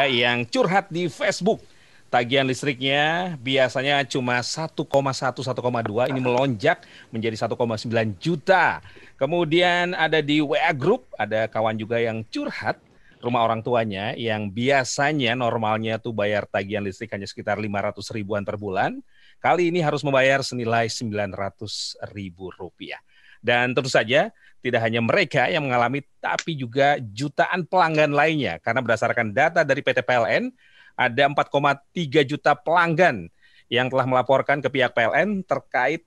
yang curhat di Facebook. Tagihan listriknya biasanya cuma 1,1, 1,2, ini melonjak menjadi 1,9 juta. Kemudian ada di WA Group, ada kawan juga yang curhat rumah orang tuanya yang biasanya normalnya tuh bayar tagihan listrik hanya sekitar 500 ribuan per bulan. Kali ini harus membayar senilai 900 ribu rupiah. Dan tentu saja tidak hanya mereka yang mengalami, tapi juga jutaan pelanggan lainnya. Karena berdasarkan data dari PT PLN, ada 4,3 juta pelanggan yang telah melaporkan ke pihak PLN terkait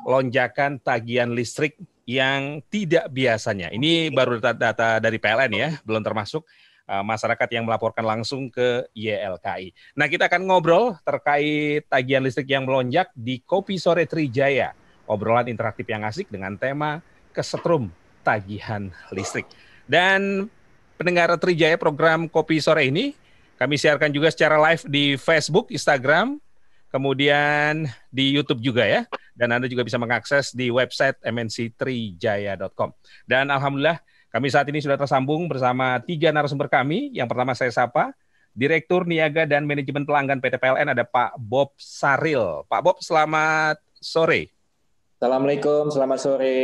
lonjakan tagihan listrik yang tidak biasanya. Ini baru data dari PLN ya, belum termasuk masyarakat yang melaporkan langsung ke YLKI. Nah, kita akan ngobrol terkait tagihan listrik yang melonjak di Kopi Sore Trijaya. Obrolan interaktif yang asik dengan tema kesetrum tagihan listrik. Dan pendengar Trijaya program Kopi Sore ini kami siarkan juga secara live di Facebook, Instagram, kemudian di YouTube juga ya. Dan Anda juga bisa mengakses di website mnctrijaya.com. Dan alhamdulillah kami saat ini sudah tersambung bersama 3 narasumber kami. Yang pertama saya sapa Direktur Niaga dan Manajemen Pelanggan PT PLN, ada Pak Bob Saril. Pak Bob, selamat sore. Assalamualaikum, selamat sore.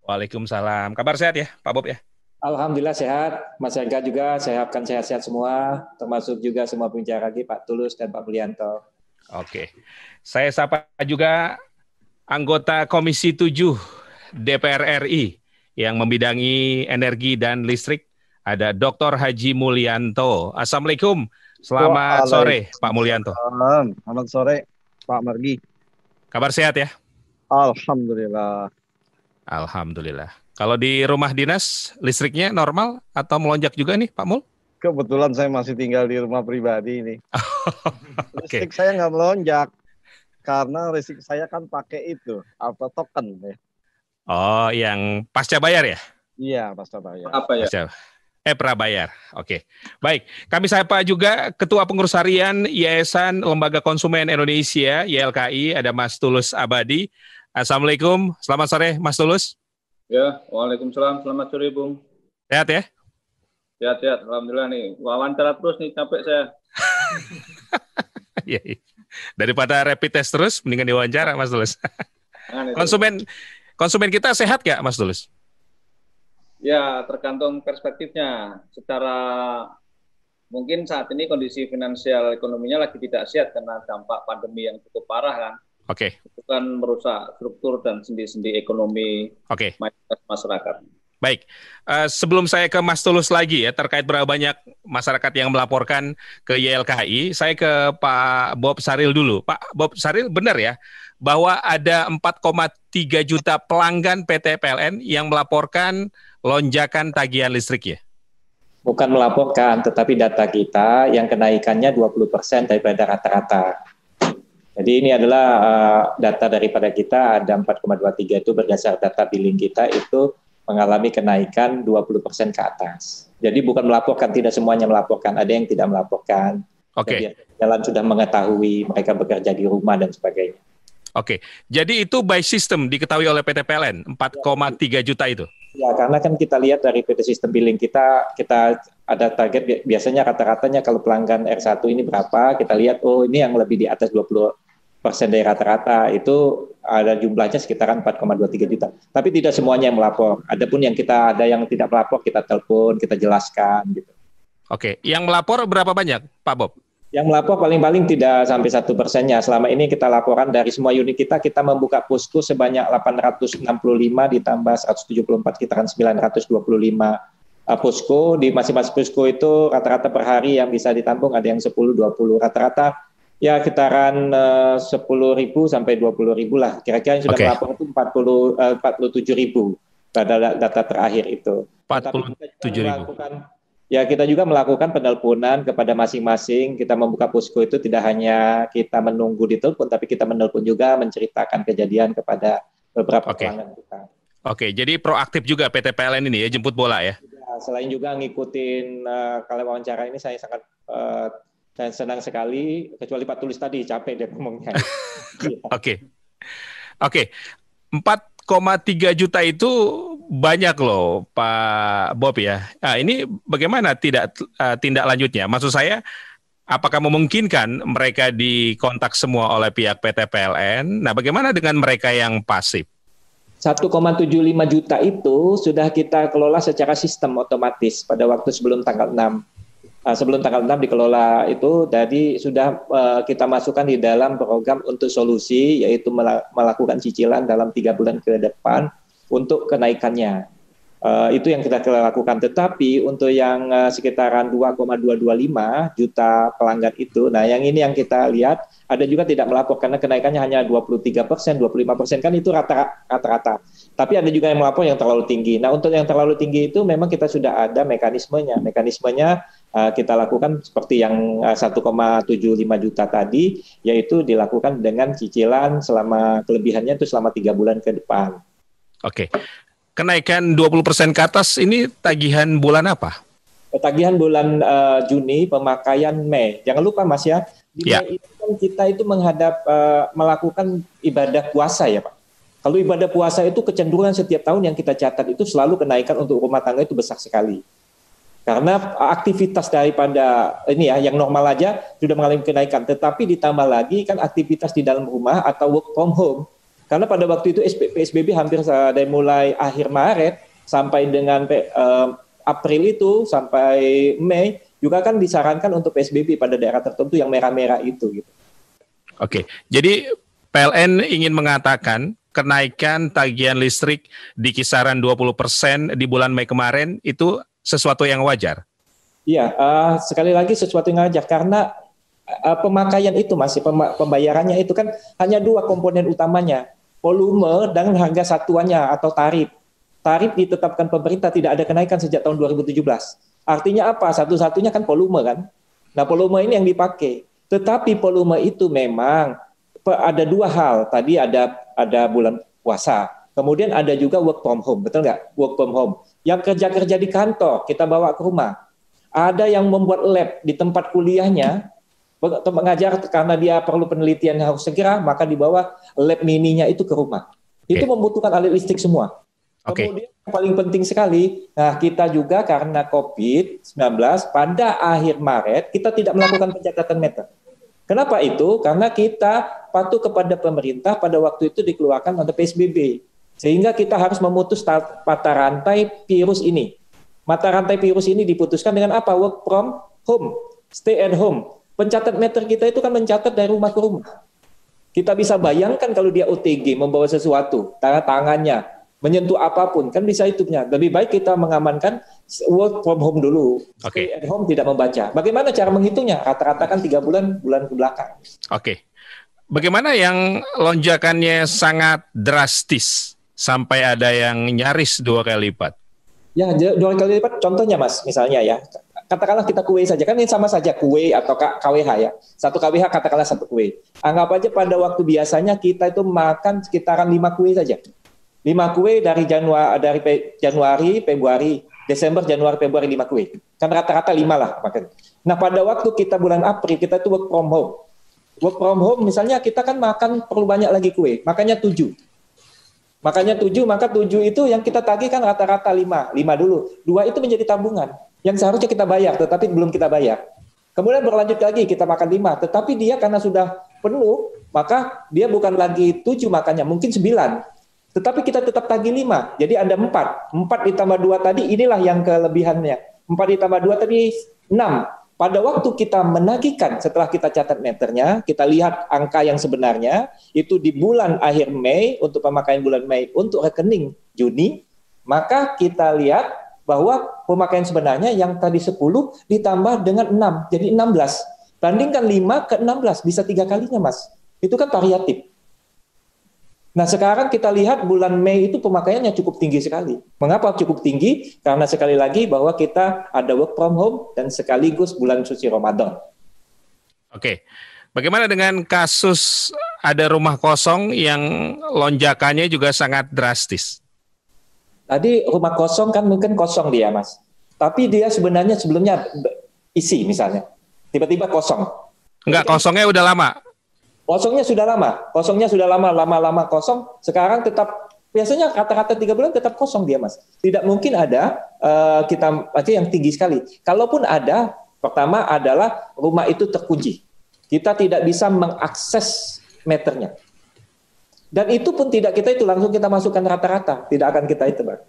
Waalaikumsalam. Kabar sehat ya, Pak Bob ya? Alhamdulillah sehat. Mas Ega juga saya harapkan sehat-sehat semua, termasuk juga semua pembicara lagi, Pak Tulus dan Pak Mulyanto. Oke. Saya sapa juga anggota Komisi 7 DPR RI yang membidangi energi dan listrik, ada Dr. Haji Mulyanto. Assalamualaikum. Selamat sore, Pak Mulyanto. Selamat sore, Pak Margi. Kabar sehat ya? Alhamdulillah. Alhamdulillah. Kalau di rumah dinas, listriknya normal atau melonjak juga nih, Pak Mul? Kebetulan saya masih tinggal di rumah pribadi ini. Oke. Listrik saya nggak melonjak, karena listrik saya kan pakai itu, auto token ya. Oh, yang pasca bayar ya? Iya, pasca bayar. Apa ya? Prabayar. Oke. Baik, kami sapa juga Ketua Pengurus Harian Yayasan Lembaga Konsumen Indonesia, YLKI, ada Mas Tulus Abadi. Assalamualaikum, selamat sore Mas Tulus. Ya, waalaikumsalam, selamat sore Bung. Sehat ya? Sehat, alhamdulillah nih. Wawancara terus nih, capek saya. Iya. Daripada rapid test terus, mendingan diwawancara Mas Tulus. Konsumen kita sehat gak Mas Tulus? Ya, tergantung perspektifnya. Secara mungkin saat ini kondisi finansial ekonominya lagi tidak sehat karena dampak pandemi yang cukup parah kan. Oke. Itu kan merusak struktur dan sendi-sendi ekonomi mayoritas masyarakat. Baik, sebelum saya ke Mas Tulus lagi ya terkait berapa banyak masyarakat yang melaporkan ke YLKI, saya ke Pak Bob Saril dulu. Pak Bob Saril, benar ya bahwa ada 4,3 juta pelanggan PT PLN yang melaporkan lonjakan tagihan listrik ya? Bukan melaporkan, tetapi data kita yang kenaikannya 20% daripada rata-rata. Jadi ini adalah data daripada kita, ada 4,23 itu berdasar data billing kita itu mengalami kenaikan 20% ke atas. Jadi bukan melaporkan, tidak semuanya melaporkan, ada yang tidak melaporkan. Oke. Jalan sudah mengetahui, mereka bekerja di rumah dan sebagainya. Oke, jadi itu by system diketahui oleh PT PLN, 4,3 juta itu? Ya, karena kan kita lihat dari PT sistem billing kita ada target, biasanya rata-ratanya kalau pelanggan R1 ini berapa, kita lihat, oh ini yang lebih di atas 20% dari rata-rata, itu ada jumlahnya sekitaran 4,23 juta. Tapi tidak semuanya yang melapor, adapun yang ada yang tidak melapor, kita telepon, kita jelaskan. Gitu. Oke, yang melapor berapa banyak, Pak Bob? Yang melapor paling-paling tidak sampai 1%-nya. Selama ini kita laporan dari semua unit kita membuka posko sebanyak 865 ditambah 174, sekitaran 925 posko. Di masing-masing posko itu rata-rata per hari yang bisa ditampung ada yang 10-20. Rata-rata ya sekitaran 10.000 sampai 20.000 lah. Kira-kira yang sudah melapor itu 47.000 pada data terakhir itu. 47.000. Ya, kita juga melakukan penelponan kepada masing-masing. Kita membuka posko itu tidak hanya kita menunggu ditelepon, tapi kita menelpon juga menceritakan kejadian kepada beberapa pelanggan kita. Oke, jadi proaktif juga PT PLN ini ya, jemput bola ya? Selain juga ngikutin kalau wawancara ini saya sangat saya senang sekali, kecuali Pak Tulus tadi capek dia ngomongnya. Oke. 4,3 juta itu banyak loh Pak Bob ya. Nah, ini bagaimana tindak lanjutnya? Maksud saya, apakah memungkinkan mereka dikontak semua oleh pihak PT PLN? Nah, bagaimana dengan mereka yang pasif? 1,75 juta itu sudah kita kelola secara sistem otomatis pada waktu sebelum tanggal 6. Sebelum tanggal 6 dikelola itu, jadi sudah kita masukkan di dalam program untuk solusi, yaitu melakukan cicilan dalam 3 bulan ke depan untuk kenaikannya. Itu yang kita lakukan. Tetapi untuk yang sekitaran 2,225 juta pelanggan itu, nah yang ini yang kita lihat ada juga tidak melapor karena kenaikannya hanya 23%, 25%, kan itu rata-rata. Tapi ada juga yang melapor yang terlalu tinggi. Nah untuk yang terlalu tinggi itu memang kita sudah ada mekanismenya. Mekanismenya kita lakukan seperti yang 1,75 juta tadi, yaitu dilakukan dengan cicilan selama kelebihannya itu selama 3 bulan ke depan. Oke. Kenaikan 20% ke atas ini tagihan bulan apa? Tagihan bulan Juni, pemakaian Mei. Jangan lupa Mas ya, di Mei itu kan kita itu melakukan ibadah puasa ya Pak. Kalau ibadah puasa itu kecenderungan setiap tahun yang kita catat itu selalu kenaikan untuk rumah tangga itu besar sekali. Karena aktivitas daripada ini ya, yang normal aja sudah mengalami kenaikan. Tetapi ditambah lagi kan aktivitas di dalam rumah atau work from home. Karena pada waktu itu PSBB hampir dari mulai akhir Maret sampai dengan April itu sampai Mei juga kan disarankan untuk PSBB pada daerah tertentu yang merah-merah itu. Gitu. Oke, jadi PLN ingin mengatakan kenaikan tagihan listrik di kisaran 20% di bulan Mei kemarin itu sesuatu yang wajar? Iya, sekali lagi sesuatu yang wajar karena pemakaian itu masih pembayarannya itu kan hanya 2 komponen utamanya. Volume dan harga satuannya atau tarif. Tarif ditetapkan pemerintah tidak ada kenaikan sejak tahun 2017. Artinya apa? Satu-satunya kan volume kan. Nah volume ini yang dipakai. Tetapi volume itu memang ada 2 hal. Tadi ada bulan puasa. Kemudian ada juga work from home. Betul nggak? Work from home. Yang kerja-kerja di kantor kita bawa ke rumah. Ada yang membuat lab di tempat kuliahnya. Mengajar karena dia perlu penelitian yang harus segera, maka dibawa lab mininya itu ke rumah. Itu membutuhkan alat listrik semua. Kemudian yang paling penting sekali, nah kita juga karena COVID-19 pada akhir Maret kita tidak melakukan pencatatan meter. Kenapa itu? Karena kita patuh kepada pemerintah pada waktu itu dikeluarkan ada PSBB. Sehingga kita harus memutus mata rantai virus ini. Mata rantai virus ini diputuskan dengan apa? Work from home, stay at home. Pencatat meter kita itu kan mencatat dari rumah ke rumah. Kita bisa bayangkan kalau dia OTG membawa sesuatu, tangannya, menyentuh apapun, kan bisa hitungnya. Lebih baik kita mengamankan work from home dulu. Stay at home tidak membaca. Bagaimana cara menghitungnya? Rata-rata kan 3 bulan ke belakang. Oke. Bagaimana yang lonjakannya sangat drastis sampai ada yang nyaris 2 kali lipat? Ya, 2 kali lipat contohnya Mas, misalnya ya. Katakanlah kita kue saja, kan ini sama saja kue atau KWH ya. 1 KWH katakanlah 1 kue. Anggap aja pada waktu biasanya kita itu makan sekitaran 5 kue saja. 5 kue dari Januari, Februari, Desember, Januari, Februari 5 kue. Kan rata-rata 5 lah makan. Nah pada waktu kita bulan April kita itu work from home. Work from home misalnya kita kan makan perlu banyak lagi kue, makanya 7. Makanya 7, maka 7 itu yang kita tagih kan rata-rata 5 dulu. 2 itu menjadi tabungan. Yang seharusnya kita bayar, tetapi belum kita bayar. Kemudian berlanjut lagi, kita makan 5. Tetapi dia karena sudah penuh, maka dia bukan lagi 7 makannya, mungkin 9. Tetapi kita tetap tagih 5. Jadi ada 4. 4 ditambah 2 tadi, inilah yang kelebihannya. 4 ditambah 2 tadi 6. Pada waktu kita menagihkan, setelah kita catat meternya, kita lihat angka yang sebenarnya, itu di bulan akhir Mei, untuk pemakaian bulan Mei, untuk rekening Juni, maka kita lihat bahwa pemakaian sebenarnya yang tadi 10 ditambah dengan 6, jadi 16. Bandingkan 5 ke 16, bisa 3 kalinya Mas. Itu kan variatif. Nah sekarang kita lihat bulan Mei itu pemakaiannya cukup tinggi sekali. Mengapa cukup tinggi? Karena sekali lagi bahwa kita ada work from home dan sekaligus bulan suci Ramadan. Oke, bagaimana dengan kasus ada rumah kosong yang lonjakannya juga sangat drastis? Tadi rumah kosong kan mungkin kosong dia Mas. Tapi dia sebenarnya sebelumnya isi misalnya. Tiba-tiba kosong. Enggak, kosongnya udah lama. Kosongnya sudah lama, lama-lama kosong. Sekarang tetap biasanya rata-rata 3 bulan tetap kosong dia, Mas. Tidak mungkin ada kita yang tinggi sekali. Kalaupun ada, pertama adalah rumah itu terkunci. Kita tidak bisa mengakses meternya. Dan itu pun tidak kita itu langsung kita masukkan rata-rata, tidak akan kita itu, Bang.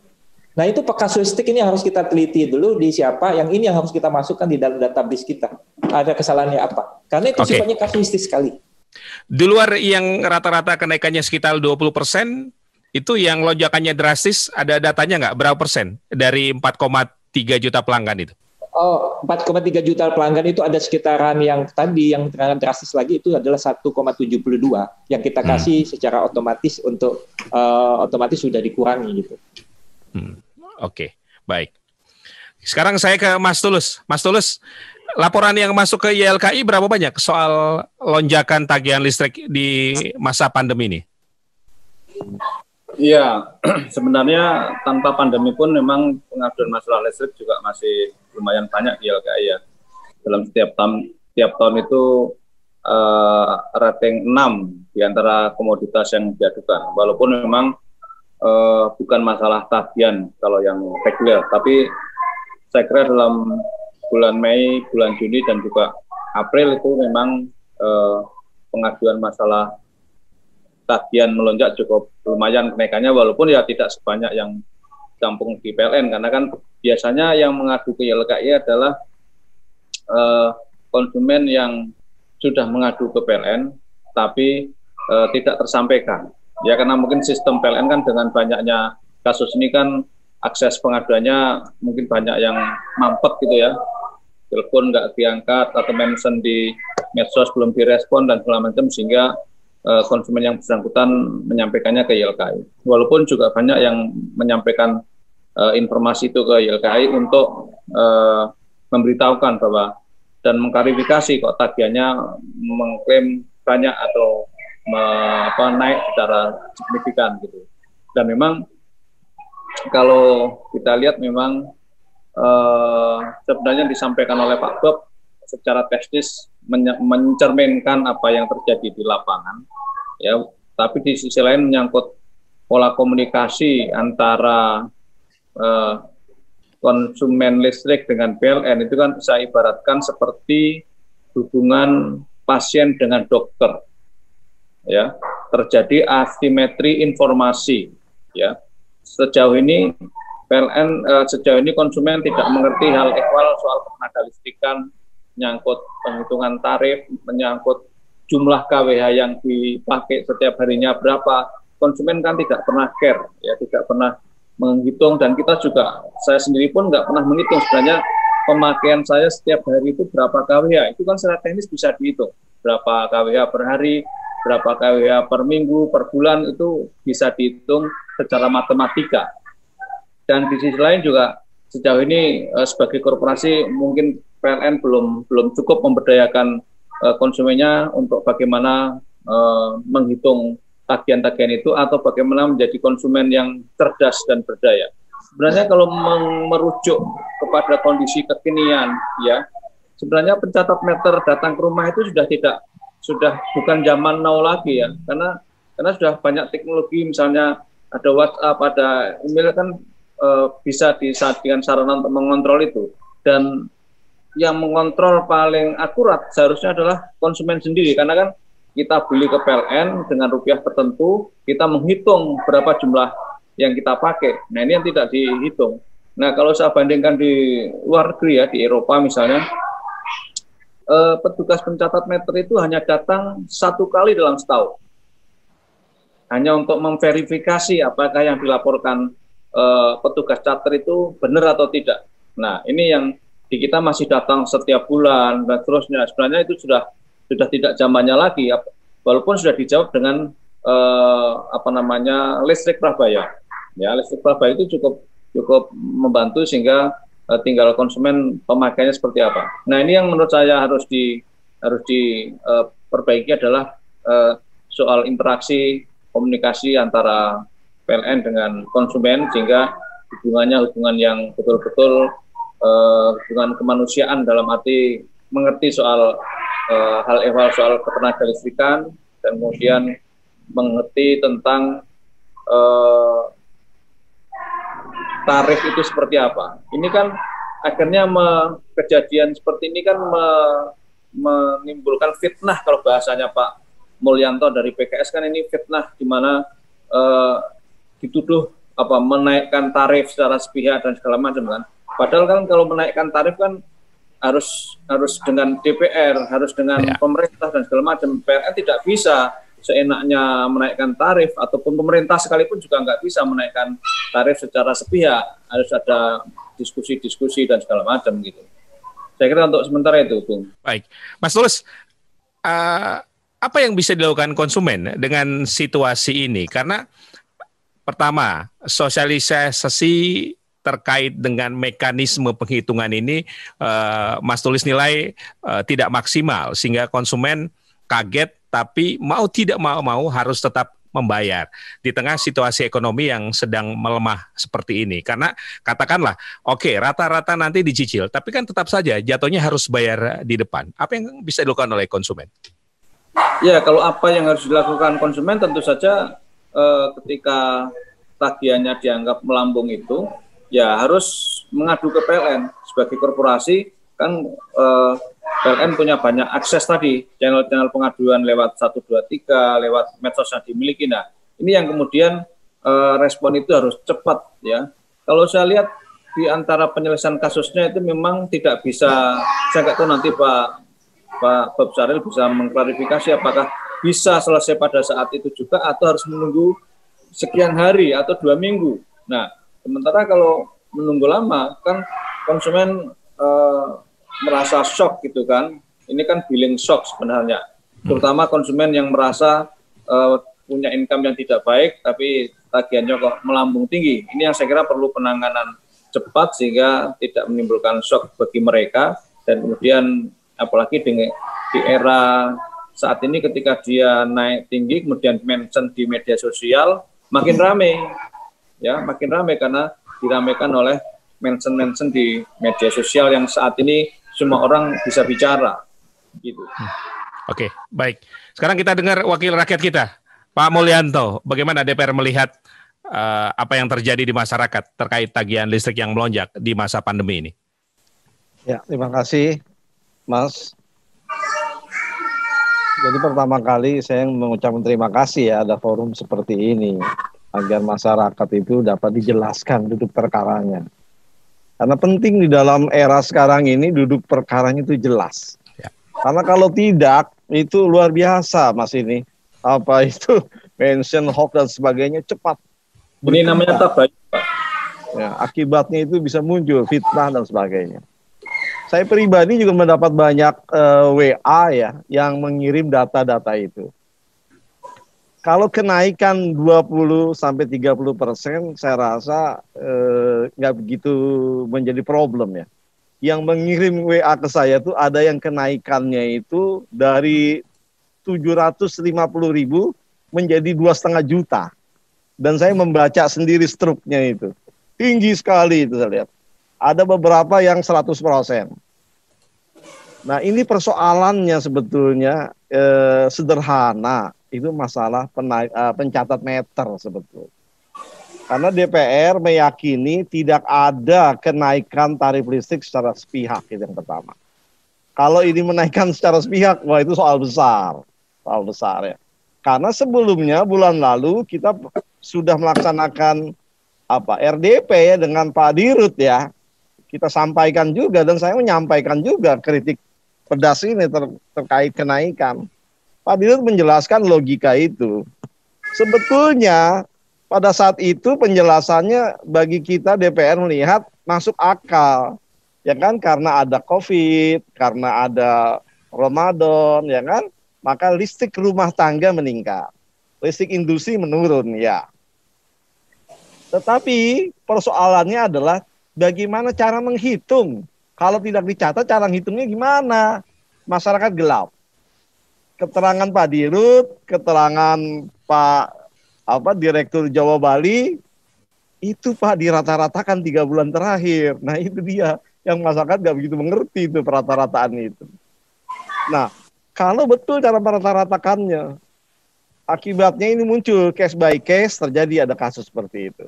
Nah, itu kasuistik ini harus kita teliti dulu di siapa, yang ini yang harus kita masukkan di dalam database kita. Ada kesalahannya apa? Karena itu sifatnya kasuistik sekali. Di luar yang rata-rata kenaikannya sekitar 20%, itu yang lonjakannya drastis, ada datanya nggak? Berapa persen dari 4,3 juta pelanggan itu? Oh, 4,3 juta pelanggan itu ada sekitaran yang tadi, yang drastis lagi itu adalah 1,72 yang kita kasih secara otomatis untuk otomatis sudah dikurangi gitu. Oke, baik. Sekarang saya ke Mas Tulus. Mas Tulus, laporan yang masuk ke YLKI berapa banyak soal lonjakan tagihan listrik di masa pandemi ini? Iya, sebenarnya tanpa pandemi pun memang pengaduan masalah listrik juga masih lumayan banyak di YLKI ya. Dalam setiap tahun itu rating 6 di antara komoditas yang diadukan. Walaupun memang bukan masalah tagihan kalau yang reguler, tapi saya kira dalam bulan Mei, bulan Juni, dan juga April itu memang pengaduan masalah tagihan melonjak cukup lumayan kenaikannya, walaupun ya tidak sebanyak yang campung di PLN, karena kan biasanya yang mengadu ke YLKI adalah konsumen yang sudah mengadu ke PLN tapi tidak tersampaikan. Ya karena mungkin sistem PLN kan dengan banyaknya kasus ini kan akses pengaduannya mungkin banyak yang mampet gitu ya. Telepon nggak diangkat atau mention di medsos belum direspon dan segala macam, sehingga konsumen yang bersangkutan menyampaikannya ke YLKI. Walaupun juga banyak yang menyampaikan informasi itu ke YLKI untuk memberitahukan bahwa dan mengklarifikasi kok tagihannya mengklaim banyak atau naik secara signifikan gitu. Dan memang kalau kita lihat memang sebenarnya disampaikan oleh Pak Bob secara teknis mencerminkan apa yang terjadi di lapangan ya, tapi di sisi lain menyangkut pola komunikasi antara konsumen listrik dengan PLN itu kan saya ibaratkan seperti hubungan pasien dengan dokter. Ya, terjadi asimetri informasi. Ya, sejauh ini PLN, sejauh ini konsumen tidak mengerti hal ehwal soal ketenaga listrikan, menyangkut penghitungan tarif, menyangkut jumlah KWH yang dipakai setiap harinya berapa. Konsumen kan tidak pernah care, ya, tidak pernah menghitung, dan kita juga, saya sendiri pun nggak pernah menghitung sebenarnya pemakaian saya setiap hari itu berapa KWH. Itu kan secara teknis bisa dihitung, berapa KWH per hari, berapa KWH per minggu, per bulan, itu bisa dihitung secara matematika. Dan di sisi lain juga sejauh ini sebagai korporasi mungkin PLN belum cukup memberdayakan konsumennya untuk bagaimana menghitung tagihan-tagihan itu atau bagaimana menjadi konsumen yang cerdas dan berdaya. Sebenarnya kalau merujuk kepada kondisi kekinian, ya sebenarnya pencatat meter datang ke rumah itu sudah bukan zaman now lagi ya, karena sudah banyak teknologi, misalnya ada WhatsApp, ada email kan bisa dengan sarana untuk mengontrol itu, dan yang mengontrol paling akurat seharusnya adalah konsumen sendiri, karena kan kita beli ke PLN dengan rupiah tertentu, kita menghitung berapa jumlah yang kita pakai. Nah ini yang tidak dihitung. Nah kalau saya bandingkan di luar negeri ya, di Eropa misalnya, petugas pencatat meter itu hanya datang 1 kali dalam setahun, hanya untuk memverifikasi apakah yang dilaporkan petugas cater itu benar atau tidak. Nah ini yang di kita masih datang setiap bulan dan seterusnya. Sebenarnya itu sudah tidak zamannya lagi, walaupun sudah dijawab dengan listrik prabayar. Ya, listrik prabayar itu cukup membantu sehingga tinggal konsumen pemakaiannya seperti apa. Nah ini yang menurut saya harus diperbaiki adalah soal interaksi komunikasi antara PLN dengan konsumen, sehingga hubungan yang betul-betul hubungan kemanusiaan, dalam arti mengerti soal hal ehwal soal ketenaga listrikan, dan kemudian mengerti tentang tarif itu seperti apa. Ini kan akhirnya kejadian seperti ini kan menimbulkan fitnah kalau bahasanya Pak Mulyanto dari PKS kan ini fitnah di mana dituduh menaikkan tarif secara sepihak dan segala macam kan. Padahal kan kalau menaikkan tarif kan harus dengan DPR, harus dengan pemerintah dan segala macam. PLN tidak bisa seenaknya menaikkan tarif, ataupun pemerintah sekalipun juga nggak bisa menaikkan tarif secara sepihak, harus ada diskusi-diskusi dan segala macam gitu. Saya kira untuk sementara itu, Bung. Baik, Mas Tulus, apa yang bisa dilakukan konsumen dengan situasi ini? Karena pertama, sosialisasi terkait dengan mekanisme penghitungan ini, Mas Tulus nilai tidak maksimal, sehingga konsumen kaget, tapi mau tidak mau harus tetap membayar di tengah situasi ekonomi yang sedang melemah seperti ini. Karena katakanlah, oke, rata-rata nanti dicicil, tapi kan tetap saja jatuhnya harus bayar di depan. Apa yang bisa dilakukan oleh konsumen? Ya, kalau apa yang harus dilakukan konsumen tentu saja ketika tagihannya dianggap melambung itu, ya harus mengadu ke PLN. Sebagai korporasi kan PLN punya banyak akses tadi, channel-channel pengaduan lewat 123, lewat medsos yang dimiliki. Nah, ini yang kemudian respon itu harus cepat ya. Kalau saya lihat di antara penyelesaian kasusnya itu memang tidak bisa, saya nggak tahu nanti Pak Bob Saril bisa mengklarifikasi apakah bisa selesai pada saat itu juga atau harus menunggu sekian hari atau 2 minggu. Nah, sementara kalau menunggu lama kan konsumen merasa shock gitu kan. Ini kan billing shock sebenarnya. Terutama konsumen yang merasa punya income yang tidak baik tapi tagihannya kok melambung tinggi. Ini yang saya kira perlu penanganan cepat sehingga tidak menimbulkan shock bagi mereka, dan kemudian apalagi di era saat ini ketika dia naik tinggi kemudian mention di media sosial makin ramai ya, makin ramai karena diramekan oleh mention di media sosial yang saat ini semua orang bisa bicara gitu. Oke, baik. Sekarang kita dengar wakil rakyat kita, Pak Mulyanto. Bagaimana DPR melihat apa yang terjadi di masyarakat terkait tagihan listrik yang melonjak di masa pandemi ini? Ya, terima kasih, Mas. Jadi pertama kali saya mengucapkan terima kasih ya ada forum seperti ini agar masyarakat itu dapat dijelaskan duduk perkaranya. Karena penting di dalam era sekarang ini duduk perkaranya itu jelas. Ya. Karena kalau tidak itu luar biasa, Mas ini. Apa itu mention hoax dan sebagainya cepat. Ini namanya tabayun, Pak. Ya, akibatnya itu bisa muncul fitnah dan sebagainya. Saya pribadi juga mendapat banyak WA ya yang mengirim data-data itu. Kalau kenaikan 20-30%, saya rasa nggak begitu menjadi problem ya. Yang mengirim WA ke saya tuh ada yang kenaikannya itu dari 750.000 menjadi 2,5 juta. Dan saya membaca sendiri struknya itu. Tinggi sekali itu saya lihat. Ada beberapa yang 100%. Nah ini persoalannya sebetulnya sederhana. Itu masalah pencatat meter sebetulnya. Karena DPR meyakini tidak ada kenaikan tarif listrik secara sepihak, itu yang pertama. Kalau ini menaikkan secara sepihak, wah itu soal besar. Soal besar ya. Karena sebelumnya bulan lalu kita sudah melaksanakan RDP ya dengan Pak Dirut ya. Kita sampaikan juga dan saya menyampaikan juga kritik pedas ini terkait kenaikan. Pak Dirut menjelaskan logika itu. Sebetulnya pada saat itu penjelasannya bagi kita DPR melihat masuk akal. Ya kan, karena ada COVID, karena ada Ramadan, ya kan, maka listrik rumah tangga meningkat. Listrik industri menurun, ya. Tetapi persoalannya adalah bagaimana cara menghitung. Kalau tidak dicatat, cara menghitungnya gimana? Masyarakat gelap. Keterangan Pak Dirut, keterangan Pak Direktur Jawa Bali, itu Pak dirata-ratakan 3 bulan terakhir. Nah itu dia yang masyarakat nggak begitu mengerti itu perata-rataan itu. Nah kalau betul cara merata-ratakannya, akibatnya ini muncul case by case, terjadi ada kasus seperti itu.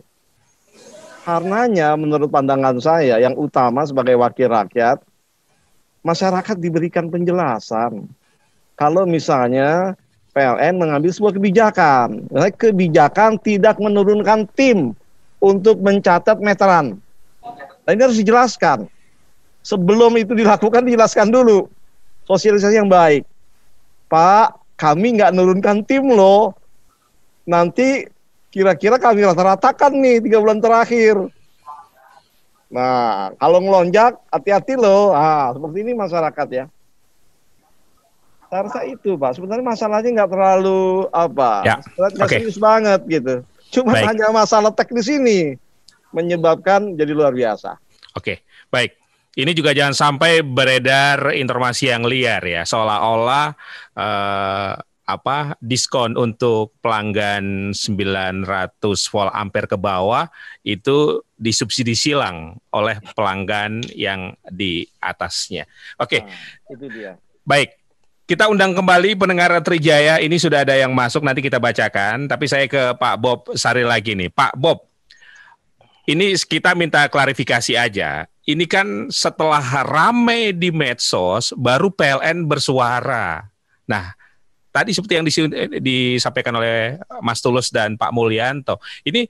Karenanya menurut pandangan saya yang utama sebagai wakil rakyat, masyarakat diberikan penjelasan. Kalau misalnya PLN mengambil sebuah kebijakan, kebijakan tidak menurunkan tim untuk mencatat meteran. Nah, ini harus dijelaskan. Sebelum itu dilakukan, dijelaskan dulu. Sosialisasi yang baik. Pak, kami nggak nurunkan tim loh. Nanti kira-kira kami rata-ratakan nih 3 bulan terakhir. Nah, kalau ngelonjak, hati-hati loh. Seperti ini masyarakat ya. Saya rasa itu, Pak. Sebenarnya masalahnya nggak terlalu nggak serius banget gitu. Cuma hanya masalah teknis ini menyebabkan jadi luar biasa. Oke, baik. Ini juga jangan sampai beredar informasi yang liar ya, seolah-olah diskon untuk pelanggan 900 volt ampere ke bawah itu disubsidi silang oleh pelanggan yang di atasnya. Oke. Itu dia. Baik. Kita undang kembali pendengar Trijaya, ini sudah ada yang masuk, nanti kita bacakan, tapi saya ke Pak Bob Saril lagi nih. Pak Bob, ini kita minta klarifikasi aja. Ini kan setelah ramai di medsos, baru PLN bersuara. Nah, tadi seperti yang disampaikan oleh Mas Tulus dan Pak Mulyanto, ini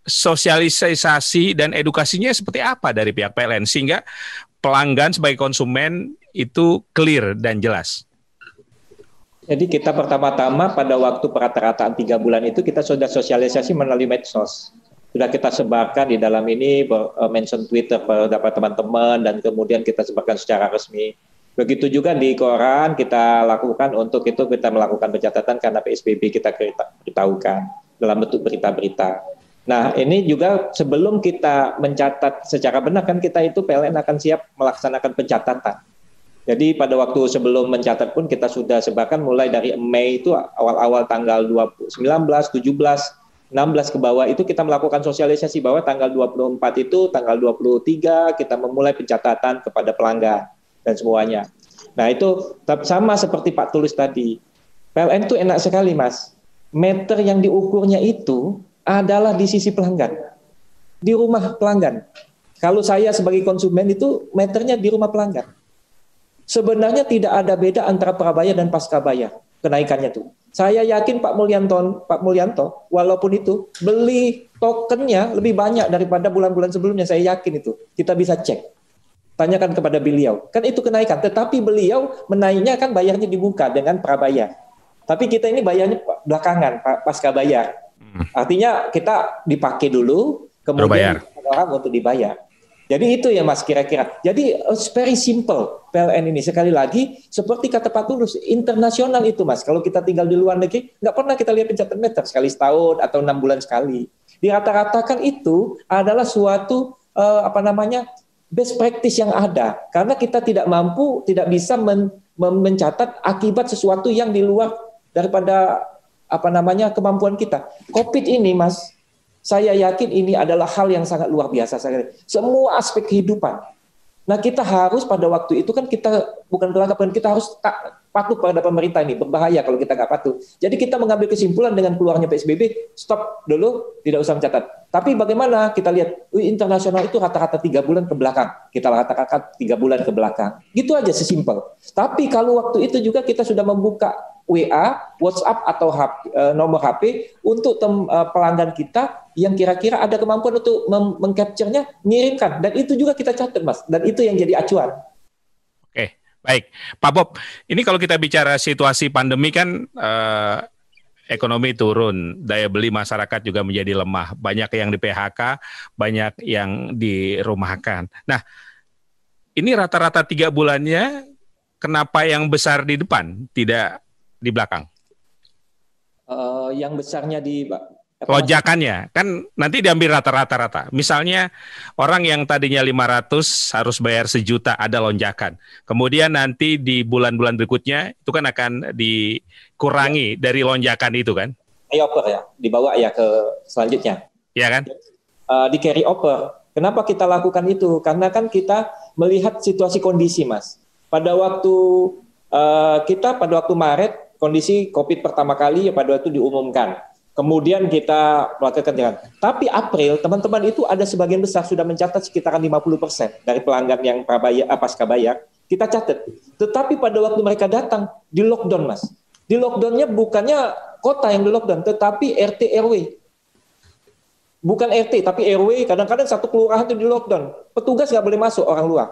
sosialisasi dan edukasinya seperti apa dari pihak PLN, sehingga pelanggan sebagai konsumen itu clear dan jelas? Jadi kita pertama-tama pada waktu perata-rataan 3 bulan itu kita sudah sosialisasi melalui medsos. Sudah kita sebarkan di dalam ini, mention Twitter pada teman-teman, dan kemudian kita sebarkan secara resmi. Begitu juga di koran kita lakukan, untuk itu kita melakukan pencatatan karena PSBB kita beritahukan dalam bentuk berita-berita. Nah, ini juga sebelum kita mencatat secara benar, kan kita itu PLN akan siap melaksanakan pencatatan. Jadi pada waktu sebelum mencatat pun kita sudah sebarkan mulai dari Mei itu awal-awal tanggal 19, 17, 16 ke bawah itu kita melakukan sosialisasi bahwa tanggal 24 itu, tanggal 23 kita memulai pencatatan kepada pelanggan dan semuanya. Nah, itu sama seperti Pak Tulus tadi. PLN itu enak sekali, Mas. Meter yang diukurnya itu adalah di sisi pelanggan, di rumah pelanggan. Kalau saya sebagai konsumen itu meternya di rumah pelanggan. Sebenarnya tidak ada beda antara prabayar dan pascabayar kenaikannya tuh. Saya yakin Pak Mulyanto, walaupun itu beli tokennya lebih banyak daripada bulan-bulan sebelumnya, saya yakin itu. Kita bisa cek. Tanyakan kepada beliau. Kan itu kenaikan, tetapi beliau menaiknya kan bayarnya dibuka dengan prabayar. Tapi kita ini bayarnya belakangan, pascabayar. Artinya kita dipakai dulu, kemudian orang untuk dibayar. Jadi itu ya Mas kira-kira. Jadi very simple PLN ini. Sekali lagi seperti kata Pak Tulus, internasional itu Mas. Kalau kita tinggal di luar negeri, nggak pernah kita lihat pencatatan meter sekali setahun atau 6 bulan sekali. Dirata-ratakan itu adalah suatu best practice yang ada. Karena kita tidak mampu, tidak bisa mencatat akibat sesuatu yang di luar daripada kemampuan kita. COVID ini Mas, saya yakin ini adalah hal yang sangat luar biasa. Semua aspek kehidupan. Nah, kita harus pada waktu itu kan kita bukan kelangkapan, kita harus patuh pada pemerintah ini. Berbahaya kalau kita nggak patuh. Jadi kita mengambil kesimpulan dengan keluarnya PSBB, stop dulu, tidak usah mencatat. Tapi bagaimana kita lihat, internasional itu rata-rata 3 bulan ke belakang. Kita rata-rata 3 bulan ke belakang. Gitu aja sesimpel. Tapi kalau waktu itu juga kita sudah membuka WA, WhatsApp atau nomor HP untuk pelanggan kita yang kira-kira ada kemampuan untuk mengcapture-nya, ngirimkan. Dan itu juga kita catat, Mas. Dan itu yang jadi acuan. Oke, baik. Pak Bob, ini kalau kita bicara situasi pandemi kan ekonomi turun, daya beli masyarakat juga menjadi lemah. Banyak yang di PHK, banyak yang dirumahkan. Nah, ini rata-rata 3 bulannya, kenapa yang besar di depan, tidak di belakang? Yang besarnya di lonjakannya kan nanti diambil rata-rata. Misalnya orang yang tadinya 500 harus bayar 1 juta, ada lonjakan. Kemudian nanti di bulan-bulan berikutnya itu kan akan dikurangi dari lonjakan itu kan? Carry over ya, dibawa ya ke selanjutnya. Ya kan? Di carry over. Kenapa kita lakukan itu? Karena kan kita melihat situasi kondisi, Mas. Pada waktu Maret kondisi COVID pertama kali pada waktu diumumkan. Kemudian kita melakukan dengan. Tapi April, teman-teman itu ada sebagian besar sudah mencatat sekitaran 50% dari pelanggan yang pasca bayar. Kita catat. Tetapi pada waktu mereka datang, di lockdown, Mas. Di lockdownnya bukannya kota yang di lockdown, tetapi RT RW. Bukan RT, tapi RW. Kadang-kadang satu kelurahan itu di lockdown. Petugas nggak boleh masuk, orang luar.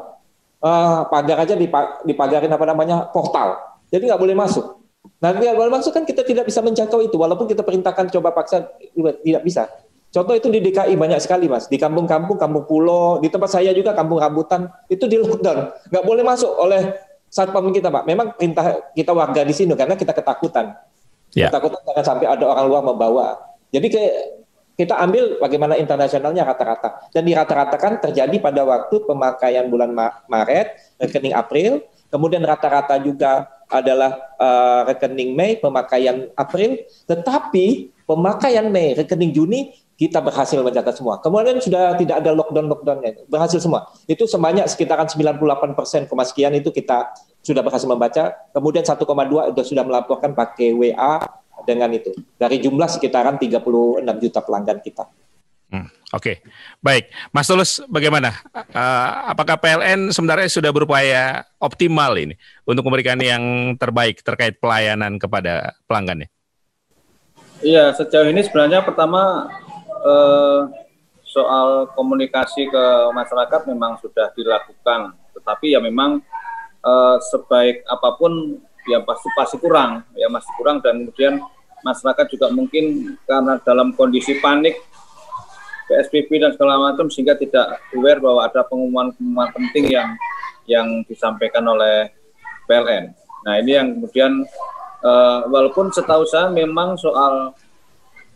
Pagar aja dipagarin portal. Jadi nggak boleh masuk. Nanti awal masuk kan kita tidak bisa menjangkau itu, walaupun kita perintahkan coba paksa tidak bisa. Contoh itu di DKI banyak sekali, Mas. Di kampung-kampung, kampung pulau, di tempat saya juga kampung rambutan itu di lockdown, nggak boleh masuk oleh satpam kita, Pak. Memang perintah kita warga di sini karena kita ketakutan, ketakutan jangan sampai ada orang luar membawa. Jadi kita ambil bagaimana internasionalnya rata-rata, dan dirata-ratakan terjadi pada waktu pemakaian bulan Maret, rekening April, kemudian rata-rata juga adalah rekening Mei, pemakaian April, tetapi pemakaian Mei, rekening Juni, kita berhasil mencatat semua. Kemudian sudah tidak ada lockdown-lockdownnya, berhasil semua. Itu sebanyak sekitaran 98%, sekian itu kita sudah berhasil membaca, kemudian 1,2 sudah melaporkan pakai WA dengan itu. Dari jumlah sekitaran 36 juta pelanggan kita. Oke, baik. Mas Tulus, bagaimana? Apakah PLN sebenarnya sudah berupaya optimal ini untuk memberikan yang terbaik terkait pelayanan kepada pelanggannya? Iya, sejauh ini sebenarnya pertama soal komunikasi ke masyarakat memang sudah dilakukan, tetapi ya memang sebaik apapun ya pasti kurang, ya masih kurang, dan kemudian masyarakat juga mungkin karena dalam kondisi panik PSBB dan segala macam sehingga tidak aware bahwa ada pengumuman-pengumuman penting yang disampaikan oleh PLN. Nah ini yang kemudian walaupun setahu saya memang soal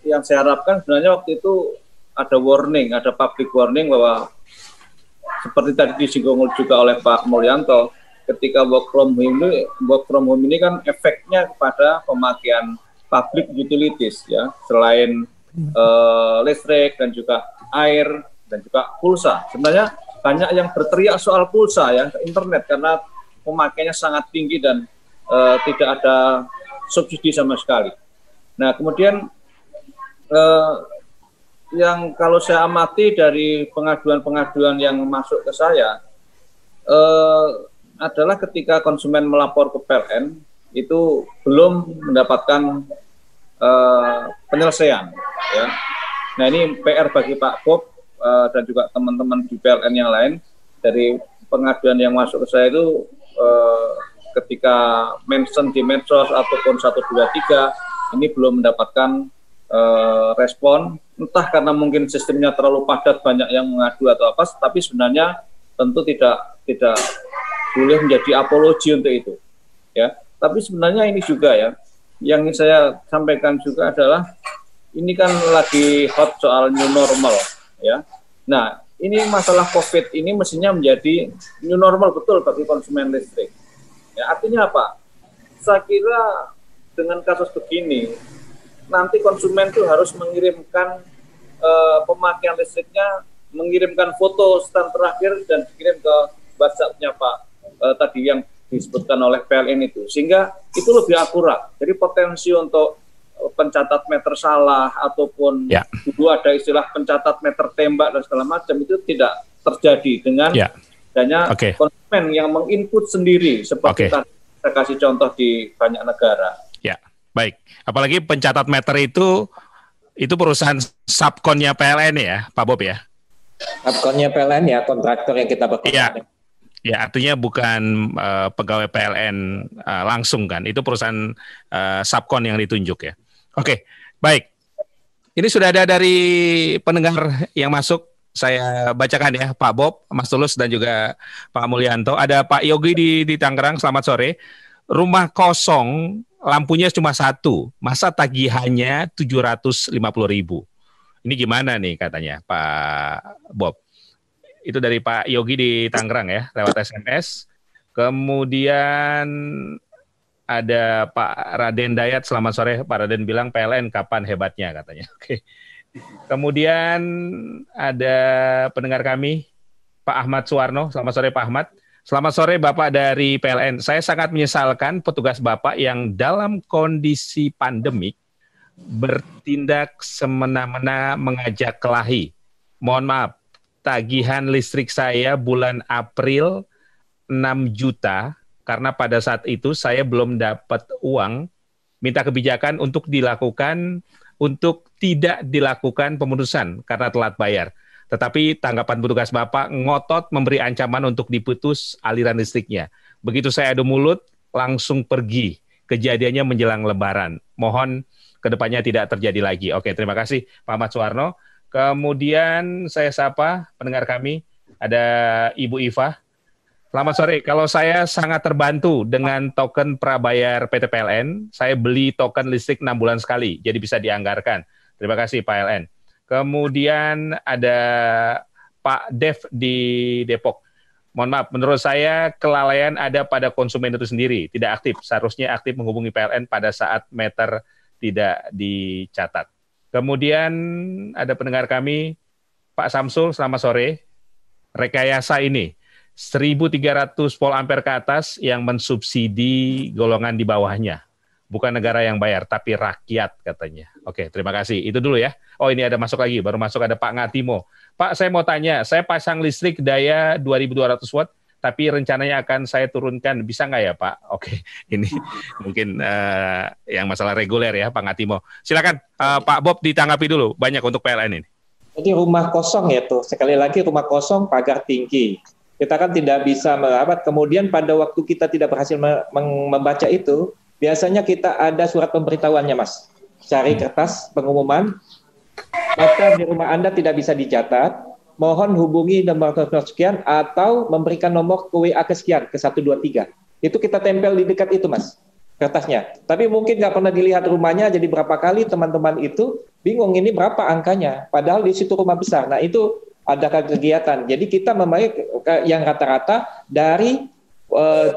yang saya harapkan sebenarnya waktu itu ada warning, ada public warning bahwa seperti tadi disinggung juga oleh Pak Mulyanto, ketika work from home ini kan efeknya kepada pemakaian public utilities ya, selain listrik dan juga air dan juga pulsa. Sebenarnya banyak yang berteriak soal pulsa ya, internet, karena pemakaiannya sangat tinggi dan tidak ada subsidi sama sekali. Nah kemudian yang kalau saya amati dari pengaduan-pengaduan yang masuk ke saya adalah ketika konsumen melapor ke PLN itu belum mendapatkan penyelesaian ya. Nah ini PR bagi Pak Bob dan juga teman-teman di PLN yang lain. Dari pengaduan yang masuk ke saya itu ketika mention di medsos ataupun 123 ini belum mendapatkan respon, entah karena mungkin sistemnya terlalu padat, banyak yang mengadu atau apa, tapi sebenarnya tentu tidak boleh menjadi apologi untuk itu ya. Tapi sebenarnya ini juga ya, yang ingin saya sampaikan juga adalah ini kan lagi hot soal new normal ya. Nah ini masalah COVID ini mestinya menjadi new normal betul bagi konsumen listrik ya. Artinya apa? Saya kira dengan kasus begini nanti konsumen itu harus mengirimkan pemakaian listriknya, mengirimkan foto stand terakhir dan dikirim ke WhatsApp-nya Pak tadi yang disebutkan oleh PLN itu, sehingga itu lebih akurat. Jadi potensi untuk pencatat meter salah ataupun dulu ada istilah pencatat meter tembak dan segala macam itu tidak terjadi dengan adanya konsumen yang menginput sendiri seperti tadi saya kasih contoh di banyak negara. Ya, baik. Apalagi pencatat meter itu perusahaan subkonnya PLN ya, Pak Bob ya? Subkonnya PLN ya, kontraktor yang kita bekerja. Ya, artinya bukan pegawai PLN langsung kan, itu perusahaan subkon yang ditunjuk ya. Oke, baik. Ini sudah ada dari pendengar yang masuk, saya bacakan ya, Pak Bob, Mas Tulus dan juga Pak Mulyanto. Ada Pak Yogi di Tangerang, selamat sore. Rumah kosong, lampunya cuma satu, masa tagihannya 750.000. Ini gimana nih katanya Pak Bob? Itu dari Pak Yogi di Tangerang ya, lewat SMS. Kemudian ada Pak Raden Dayat, selamat sore. Pak Raden bilang PLN kapan hebatnya katanya. Oke. Kemudian ada pendengar kami, Pak Ahmad Suwarno, selamat sore Pak Ahmad. Selamat sore Bapak dari PLN. Saya sangat menyesalkan petugas Bapak yang dalam kondisi pandemik bertindak semena-mena mengajak kelahi. Mohon maaf, tagihan listrik saya bulan April 6 juta karena pada saat itu saya belum dapat uang. Minta kebijakan untuk tidak dilakukan pemutusan karena telat bayar. Tetapi tanggapan petugas Bapak ngotot memberi ancaman untuk diputus aliran listriknya. Begitu saya adu mulut, langsung pergi. Kejadiannya menjelang Lebaran. Mohon kedepannya tidak terjadi lagi. Oke, terima kasih Pak Ahmad Suwarno. Kemudian saya sapa pendengar kami, ada Ibu Iva. Selamat sore, kalau saya sangat terbantu dengan token prabayar PT PLN, saya beli token listrik 6 bulan sekali, jadi bisa dianggarkan. Terima kasih Pak PLN. Kemudian ada Pak Dev di Depok. Mohon maaf, menurut saya kelalaian ada pada konsumen itu sendiri, tidak aktif. Seharusnya aktif menghubungi PLN pada saat meter tidak dicatat. Kemudian ada pendengar kami, Pak Samsul, selamat sore. Rekayasa ini, 1.300 volt ampere ke atas yang mensubsidi golongan di bawahnya. Bukan negara yang bayar, tapi rakyat katanya. Oke, terima kasih. Itu dulu ya. Oh, ini ada masuk lagi. Baru masuk ada Pak Ngatimo. Pak, saya mau tanya. Saya pasang listrik daya 2.200 watt, tapi rencananya akan saya turunkan. Bisa nggak ya, Pak? Oke, ini mungkin yang masalah reguler ya, Pak Ngatimo. Silakan, Pak Bob ditanggapi dulu. Banyak untuk PLN ini. Jadi rumah kosong ya tuh. Sekali lagi rumah kosong, pagar tinggi. Kita kan tidak bisa merapat. Kemudian pada waktu kita tidak berhasil membaca itu, biasanya kita ada surat pemberitahuannya, Mas. Cari kertas pengumuman, maka di rumah Anda tidak bisa dicatat, mohon hubungi nomor sekian atau memberikan nomor ke WA kesekian, ke 123. Itu kita tempel di dekat itu, Mas, kertasnya. Tapi mungkin nggak pernah dilihat rumahnya, jadi berapa kali teman-teman itu bingung ini berapa angkanya, padahal di situ rumah besar. Nah, itu ada kegiatan. Jadi kita membayar yang rata-rata dari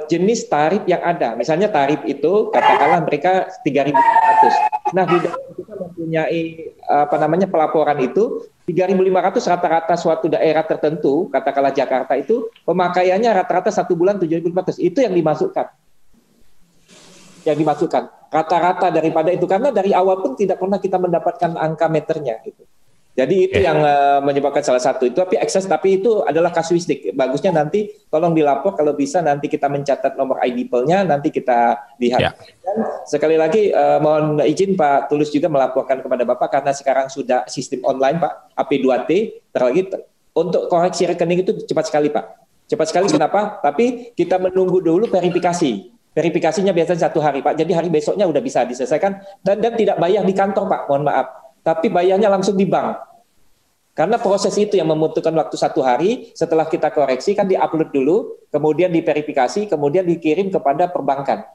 jenis tarif yang ada. Misalnya tarif itu katakanlah mereka 3.500. Nah, di dalam kita mempunyai pelaporan itu 3.500 rata-rata suatu daerah tertentu, katakanlah Jakarta itu pemakaiannya rata-rata 1 bulan 7.400. Itu yang dimasukkan. Yang dimasukkan rata-rata daripada itu, karena dari awal pun tidak pernah kita mendapatkan angka meternya gitu. Jadi itu yang menyebabkan salah satu itu, tapi itu adalah kasuistik. Bagusnya nanti tolong dilapor, kalau bisa nanti kita mencatat nomor ID PEL-nya, nanti kita lihat. Dan sekali lagi mohon izin Pak Tulus juga melaporkan kepada Bapak, karena sekarang sudah sistem online Pak, AP2T, terlagi untuk koreksi rekening itu cepat sekali Pak. Cepat sekali kenapa? Tapi kita menunggu dulu verifikasi. Verifikasinya biasanya 1 hari Pak, jadi hari besoknya udah bisa diselesaikan, dan tidak bayar di kantor Pak, mohon maaf. Tapi bayarnya langsung di bank. Karena proses itu yang membutuhkan waktu 1 hari, setelah kita koreksi kan diupload dulu, kemudian diverifikasi, kemudian dikirim kepada perbankan.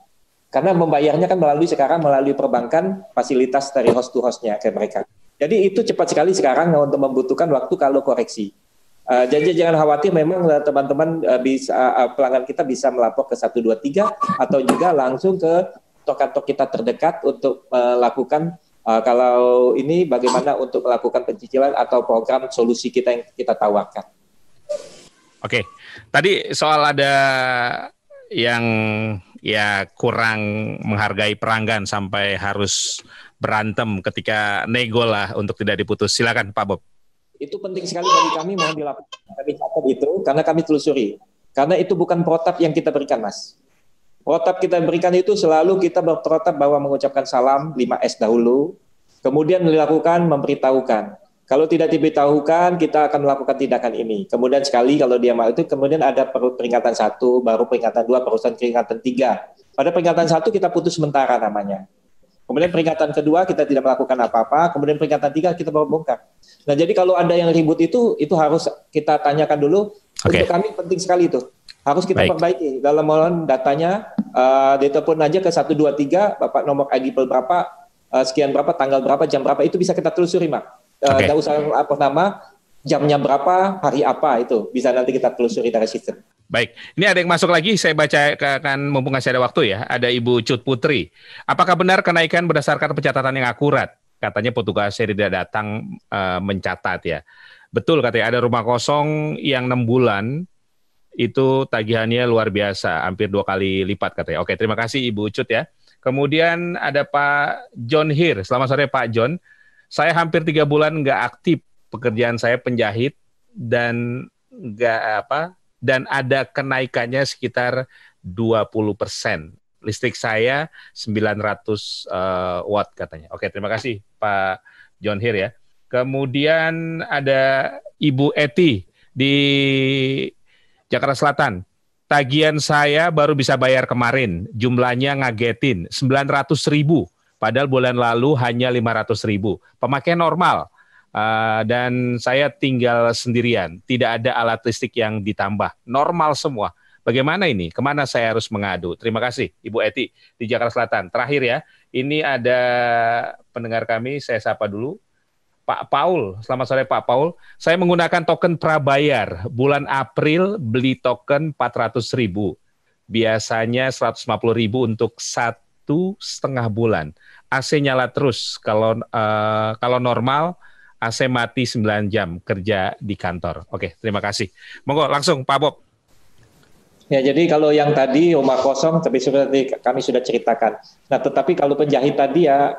Karena membayarnya kan sekarang melalui perbankan, fasilitas dari host to hostnya ke mereka. Jadi itu cepat sekali sekarang untuk membutuhkan waktu kalau koreksi. Jadi jangan khawatir, memang teman-teman pelanggan kita bisa melapor ke 123 atau juga langsung ke kantor kita terdekat untuk melakukan kalau ini bagaimana untuk melakukan pencicilan atau program solusi kita yang kita tawarkan. Oke, tadi soal ada yang ya kurang menghargai pelanggan sampai harus berantem ketika nego lah untuk tidak diputus. Silakan Pak Bob. Itu penting sekali bagi kami, mohon dilakukan. Kami catat itu karena kami telusuri. Karena itu bukan protap yang kita berikan, Mas. Protap kita berikan itu selalu kita berprotap bahwa mengucapkan salam 5S dahulu, kemudian dilakukan memberitahukan. Kalau tidak diberitahukan, kita akan melakukan tindakan ini. Kemudian sekali kalau dia mau itu, kemudian ada peringatan 1, baru peringatan 2, barusan peringatan 3. Pada peringatan 1 kita putus sementara namanya. Kemudian peringatan kedua kita tidak melakukan apa-apa, kemudian peringatan 3 kita baru bongkar. Nah, jadi kalau ada yang ribut itu harus kita tanyakan dulu. Untuk kami penting sekali itu. Harus kita perbaiki dalam mohon datanya, ditelepon aja ke 123, Bapak nomor ID PEL berapa, sekian berapa, tanggal berapa, jam berapa, itu bisa kita telusuri, Mak. Nggak usah apa nama, jamnya berapa, hari apa, itu bisa nanti kita telusuri dari sistem. Baik, ini ada yang masuk lagi, saya baca kan mumpung masih ada waktu ya, ada Ibu Cut Putri. Apakah benar kenaikan berdasarkan pencatatan yang akurat? Katanya petugasnya tidak datang mencatat ya. Betul katanya, ada rumah kosong yang 6 bulan, itu tagihannya luar biasa, hampir 2 kali lipat katanya. Oke, terima kasih Ibu Ucut ya. Kemudian ada Pak John Hir. Selamat sore Pak John. Saya hampir 3 bulan nggak aktif, pekerjaan saya penjahit dan dan ada kenaikannya sekitar 20%. Listrik saya 900 watt katanya. Oke, terima kasih Pak John Hir ya. Kemudian ada Ibu Eti di Jakarta Selatan. Tagihan saya baru bisa bayar kemarin, jumlahnya ngagetin, 900.000, padahal bulan lalu hanya 500.000. Pemakaian normal, dan saya tinggal sendirian, tidak ada alat listrik yang ditambah, normal semua. Bagaimana ini? Kemana saya harus mengadu? Terima kasih Ibu Eti di Jakarta Selatan. Terakhir ya, ini ada pendengar kami, saya sapa dulu. Pak Paul, selamat sore Pak Paul. Saya menggunakan token prabayar. Bulan April beli token 400.000. Biasanya 150.000 untuk 1,5 bulan. AC nyala terus. Kalau normal, AC mati 9 jam kerja di kantor. Oke, terima kasih. Monggo langsung Pak Bob. Ya, jadi kalau yang tadi rumah kosong, tapi seperti kami sudah ceritakan. Nah, tetapi kalau penjahit tadi ya,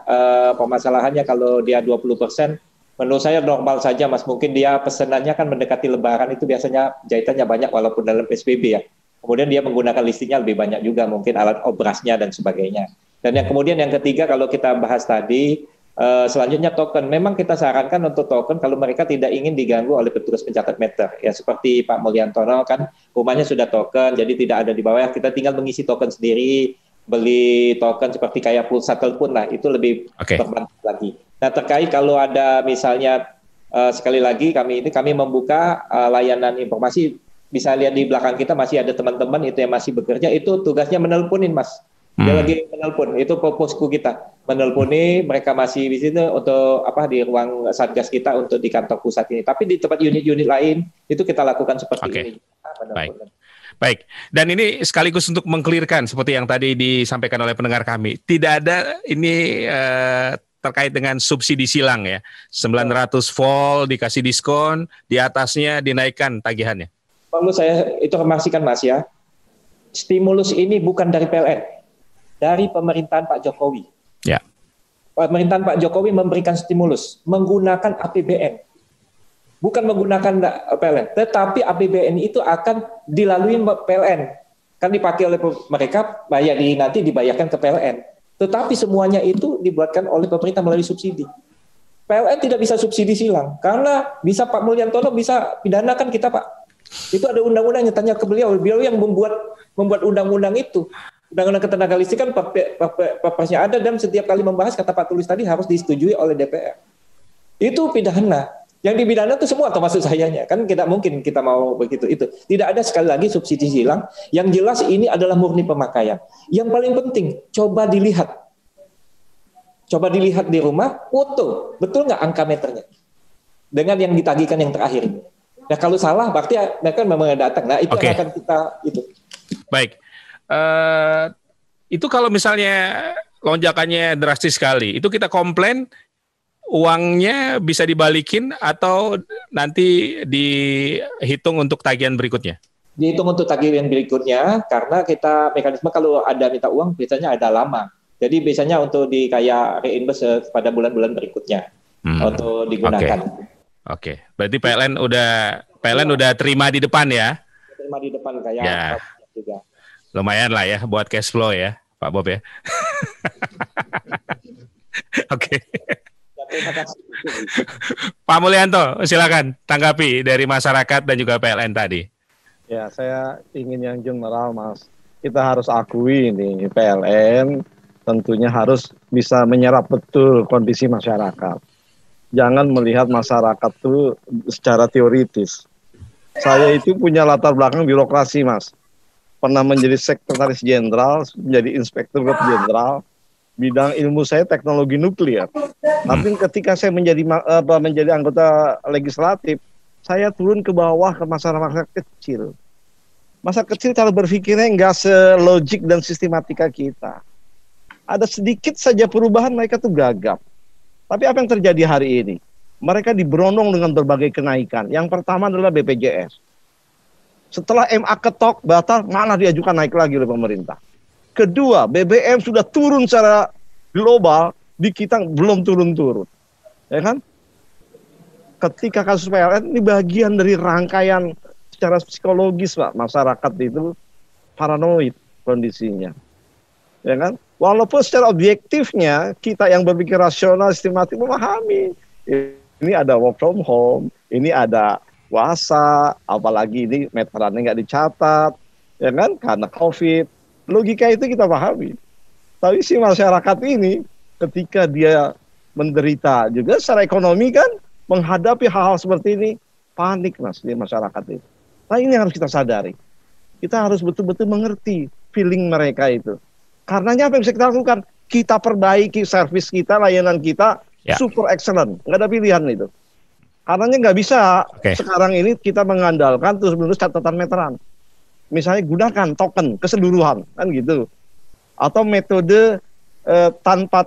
permasalahannya kalau dia 20%, menurut saya normal saja, Mas. Mungkin dia pesanannya kan mendekati Lebaran, itu biasanya jahitannya banyak walaupun dalam PSBB ya. Kemudian dia menggunakan listriknya lebih banyak juga, mungkin alat obrasnya dan sebagainya. Dan yang kemudian yang ketiga, kalau kita bahas tadi, selanjutnya token. Memang kita sarankan untuk token kalau mereka tidak ingin diganggu oleh petugas pencatat meter. Ya seperti Pak Mulyantono kan rumahnya sudah token, jadi tidak ada di bawah. Kita tinggal mengisi token sendiri, beli token seperti kayak pulsa telepon lah, itu lebih terbantu lagi. Nah terkait kalau ada misalnya sekali lagi kami membuka layanan informasi, bisa lihat di belakang kita masih ada teman-teman itu yang masih bekerja, itu tugasnya menelponin Mas. Dia lagi menelpon, itu posku kita menelponi, mereka masih di situ untuk di ruang satgas kita untuk di kantor pusat ini. Tapi di tempat unit-unit lain itu kita lakukan seperti ini. Baik. Dan ini sekaligus untuk mengklirkan seperti yang tadi disampaikan oleh pendengar kami. Tidak ada ini terkait dengan subsidi silang ya. 900 volt dikasih diskon, di atasnya dinaikkan tagihannya. Perlu saya itu informasikan Mas ya. Stimulus ini bukan dari PLN. Dari pemerintahan Pak Jokowi. Ya. Pemerintahan Pak Jokowi memberikan stimulus menggunakan APBN. Bukan menggunakan PLN, tetapi APBN itu akan dilalui PLN. Kan dipakai oleh mereka, nanti dibayarkan ke PLN. Tetapi semuanya itu dibuatkan oleh pemerintah melalui subsidi. PLN tidak bisa subsidi silang, karena bisa Pak Mulyantono bisa pidanakan kita Pak. Itu ada undang-undangnya, tanya ke beliau yang membuat undang-undang itu. Undang-undang ketenaga listrikan perpresnya ada, dan setiap kali membahas kata Pak Tulis tadi harus disetujui oleh DPR. Itu pidana. Yang dipidana itu semua termasuk sayanya. Kan tidak mungkin kita mau begitu. Itu tidak ada sekali lagi subsidi silang. Yang jelas ini adalah murni pemakaian. Yang paling penting coba dilihat di rumah, foto betul nggak angka meternya dengan yang ditagihkan yang terakhir ini. Nah kalau salah berarti mereka memang datang. Nah itu yang akan kita itu. Baik. Itu kalau misalnya lonjakannya drastis sekali, itu kita komplain, uangnya bisa dibalikin atau nanti dihitung untuk tagihan berikutnya? Dihitung untuk tagihan berikutnya, karena kita mekanisme kalau ada minta uang biasanya ada lama. Jadi biasanya untuk kayak reimburse pada bulan-bulan berikutnya untuk digunakan. Oke. Berarti PLN udah terima di depan ya? Terima di depan kayak ya. Juga. Lumayan lah ya buat cash flow ya, Pak Bob ya. Oke. Pak Mulyanto, silakan tanggapi dari masyarakat dan juga PLN tadi. Ya, saya ingin yang general, Mas. Kita harus akui ini PLN tentunya harus bisa menyerap betul kondisi masyarakat. Jangan melihat masyarakat itu secara teoritis. Saya itu punya latar belakang birokrasi, Mas. Pernah menjadi sekretaris jenderal, menjadi inspektur jenderal, bidang ilmu saya teknologi nuklir. Tapi ketika saya menjadi anggota legislatif, saya turun ke bawah ke masyarakat kecil. Masyarakat kecil cara berpikirnya nggak selogik dan sistematika kita. Ada sedikit saja perubahan mereka tuh gagap. Tapi apa yang terjadi hari ini? Mereka diberondong dengan berbagai kenaikan. Yang pertama adalah BPJS. Setelah MA ketok batal, malah diajukan naik lagi oleh pemerintah. Kedua, BBM sudah turun secara global, di kita belum turun-turun. Ya kan? Ketika kasus PLN ini bagian dari rangkaian secara psikologis, Pak. Masyarakat itu paranoid kondisinya. Ya kan? Walaupun secara objektifnya kita yang berpikir rasional, sistematik memahami. Ini ada work from home, ini ada puasa, apalagi ini meterannya nggak dicatat, ya kan? Karena COVID. Logika itu kita pahami. Tapi si masyarakat ini ketika dia menderita juga secara ekonomi kan, menghadapi hal-hal seperti ini, panik Mas di masyarakat itu. Nah ini harus kita sadari. Kita harus betul-betul mengerti feeling mereka itu. Karenanya apa yang bisa kita lakukan? Kita perbaiki servis kita, layanan kita, super excellent. Nggak ada pilihan itu. Karenanya nggak bisa sekarang ini kita mengandalkan terus-menerus catatan meteran. Misalnya gunakan token keseluruhan, kan gitu. Atau metode tanpa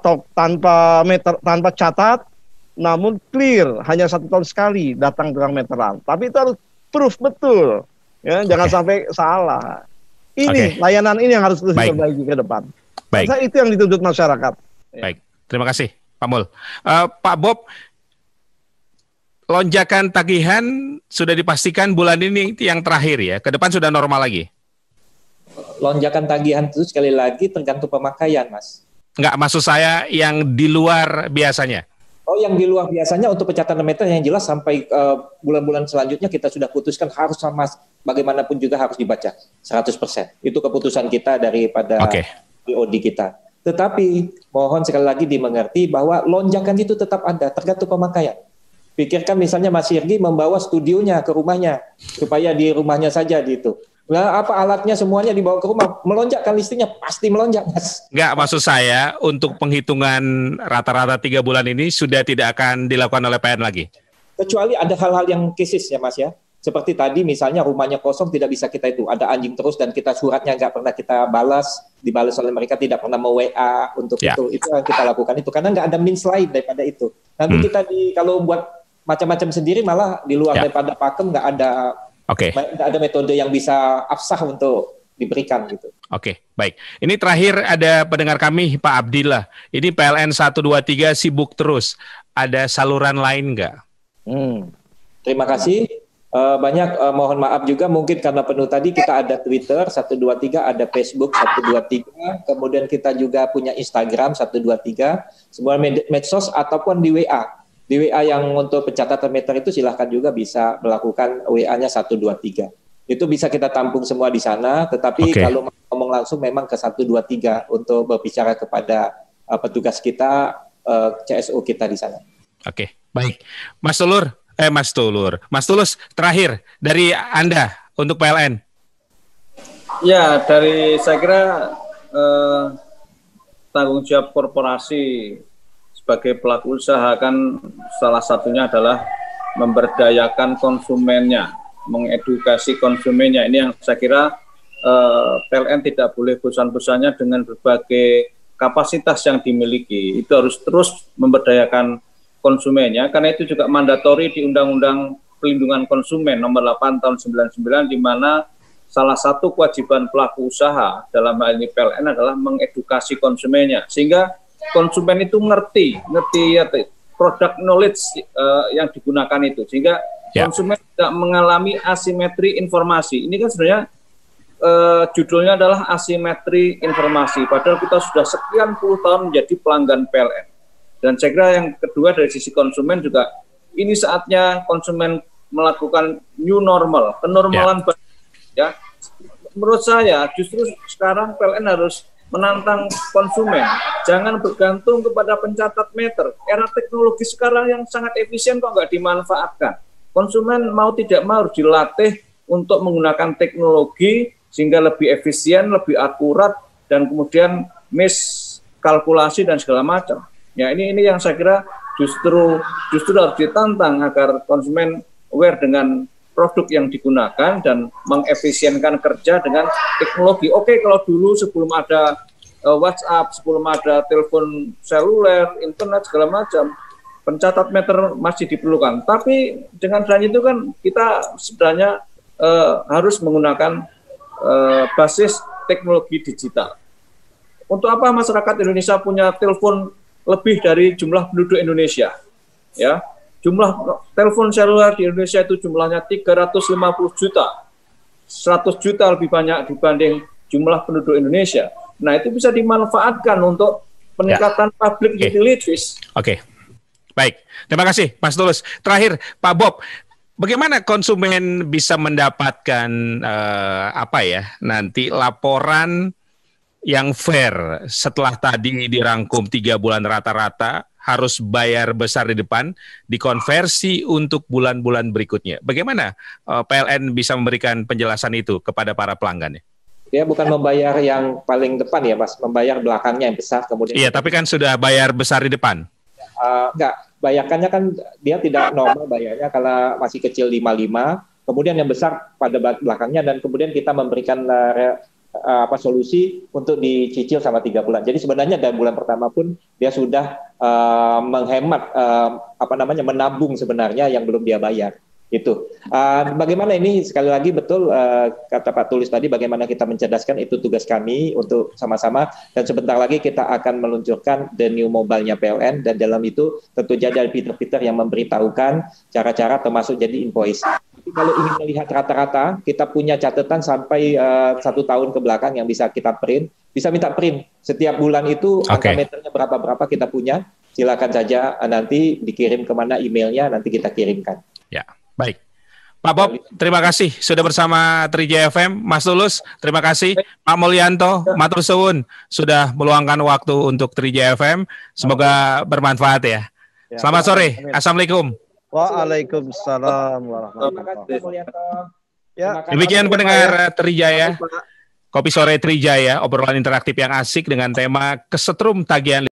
catat, namun clear, hanya 1 tahun sekali datang tukang meteran. Tapi itu harus proof betul. Ya, jangan sampai salah. Ini layanan ini yang harus terus diperbaiki ke depan. Baik. Masa itu yang dituntut masyarakat. Baik, terima kasih Pak Mul. Pak Bob, lonjakan tagihan sudah dipastikan bulan ini yang terakhir ya, ke depan sudah normal lagi? Lonjakan tagihan itu sekali lagi tergantung pemakaian, Mas. Enggak, maksud saya yang di luar biasanya. Oh, yang di luar biasanya untuk pencatatan meter yang jelas sampai bulan-bulan selanjutnya kita sudah putuskan harus sama bagaimanapun juga harus dibaca 100%. Itu keputusan kita daripada BOD kita. Tetapi mohon sekali lagi dimengerti bahwa lonjakan itu tetap ada tergantung pemakaian. Pikirkan misalnya Mas Sirgi membawa studionya ke rumahnya supaya di rumahnya saja gitu. Nah, apa alatnya semuanya dibawa ke rumah, melonjak kan listriknya pasti melonjak, Mas. Enggak, maksud saya untuk penghitungan rata-rata 3 bulan ini sudah tidak akan dilakukan oleh PLN lagi. Kecuali ada hal-hal yang cases ya, Mas ya. Seperti tadi misalnya rumahnya kosong tidak bisa kita itu, ada anjing terus dan kita suratnya nggak pernah kita dibalas oleh mereka, tidak pernah mau WA untuk itu yang kita lakukan itu karena nggak ada means lain daripada itu. Nanti kita kalau buat macam-macam sendiri malah di luar daripada pakem nggak ada metode yang bisa absah untuk diberikan gitu. Oke, baik. Ini terakhir ada pendengar kami Pak Abdillah. Ini PLN 123 sibuk terus. Ada saluran lain nggak? Terima kasih. Banyak mohon maaf juga mungkin karena penuh tadi kita ada Twitter 123, ada Facebook 123, kemudian kita juga punya Instagram 123, semua medsos ataupun di WA. Di WA yang untuk pencatatan meter itu silahkan juga bisa melakukan WA-nya 123. Itu bisa kita tampung semua di sana, tetapi kalau ngomong langsung memang ke 123 untuk berbicara kepada petugas kita, CSO kita di sana. Oke, baik. Mas Tulus, terakhir dari Anda untuk PLN. Ya, saya kira tanggung jawab korporasi sebagai pelaku usaha kan salah satunya adalah memberdayakan konsumennya, mengedukasi konsumennya. Ini yang saya kira PLN tidak boleh bosan-bosannya dengan berbagai kapasitas yang dimiliki. Itu harus terus memberdayakan konsumennya, karena itu juga mandatori di Undang-Undang Perlindungan Konsumen nomor 8 tahun 99, di mana salah satu kewajiban pelaku usaha dalam hal ini PLN adalah mengedukasi konsumennya, sehingga konsumen itu ngerti ya, produk knowledge yang digunakan itu, sehingga konsumen tidak mengalami asimetri informasi. Ini kan sebenarnya judulnya adalah asimetri informasi, padahal kita sudah sekian puluh tahun menjadi pelanggan PLN. Dan saya kira yang kedua dari sisi konsumen juga, ini saatnya konsumen melakukan new normal, kenormalan baru. Ya, menurut saya justru sekarang PLN harus menantang konsumen, jangan bergantung kepada pencatat meter. Era teknologi sekarang yang sangat efisien kok nggak dimanfaatkan. Konsumen mau tidak mau harus dilatih untuk menggunakan teknologi sehingga lebih efisien, lebih akurat, dan kemudian miskalkulasi dan segala macam. Ya, ini yang saya kira justru harus ditantang agar konsumen aware dengan produk yang digunakan dan mengefisienkan kerja dengan teknologi. Oke, kalau dulu sebelum ada WhatsApp, sebelum ada telepon seluler, internet segala macam, pencatat meter masih diperlukan. Tapi dengan adanya itu kan kita sebenarnya harus menggunakan basis teknologi digital. Untuk apa masyarakat Indonesia punya telepon lebih dari jumlah penduduk Indonesia? Ya, jumlah telepon seluler di Indonesia itu jumlahnya 350 juta, 100 juta lebih banyak dibanding jumlah penduduk Indonesia. Nah, itu bisa dimanfaatkan untuk peningkatan public utilities. Oke. Baik, terima kasih Mas Tulus. Terakhir, Pak Bob, bagaimana konsumen bisa mendapatkan nanti laporan yang fair setelah tadi dirangkum 3 bulan rata-rata harus bayar besar di depan, dikonversi untuk bulan-bulan berikutnya. Bagaimana PLN bisa memberikan penjelasan itu kepada para pelanggannya? Dia bukan membayar yang paling depan ya, Mas, membayar belakangnya yang besar kemudian. Iya, tapi kan sudah bayar besar di depan. Enggak, bayarkannya kan dia tidak normal bayarnya kalau masih kecil 55, kemudian yang besar pada belakangnya, dan kemudian kita memberikan solusi untuk dicicil sama 3 bulan. Jadi sebenarnya dari bulan pertama pun dia sudah menghemat menabung sebenarnya yang belum dia bayar. Itu bagaimana ini sekali lagi betul kata Pak Tulus tadi, bagaimana kita mencerdaskan, itu tugas kami untuk sama-sama, dan sebentar lagi kita akan meluncurkan the new mobile-nya PLN, dan dalam itu tentu saja ada fitur-fitur yang memberitahukan cara-cara termasuk jadi invoice. Tapi kalau ingin melihat rata-rata, kita punya catatan sampai 1 tahun ke belakang yang bisa kita print, bisa minta print setiap bulan itu angka meternya berapa kita punya, silakan saja nanti dikirim kemana emailnya, nanti kita kirimkan. Ya. Baik, Pak Bob, terima kasih sudah bersama Trijaya FM. Mas Tulus, terima kasih. Pak Mulyanto, matur suwun sudah meluangkan waktu untuk Trijaya FM. Semoga bermanfaat ya. Selamat sore. Assalamualaikum. Waalaikumsalam warahmatullahi wabarakatuh. Demikian pendengar Trijaya, Kopi Sore Trijaya, obrolan interaktif yang asik dengan tema kesetrum tagihan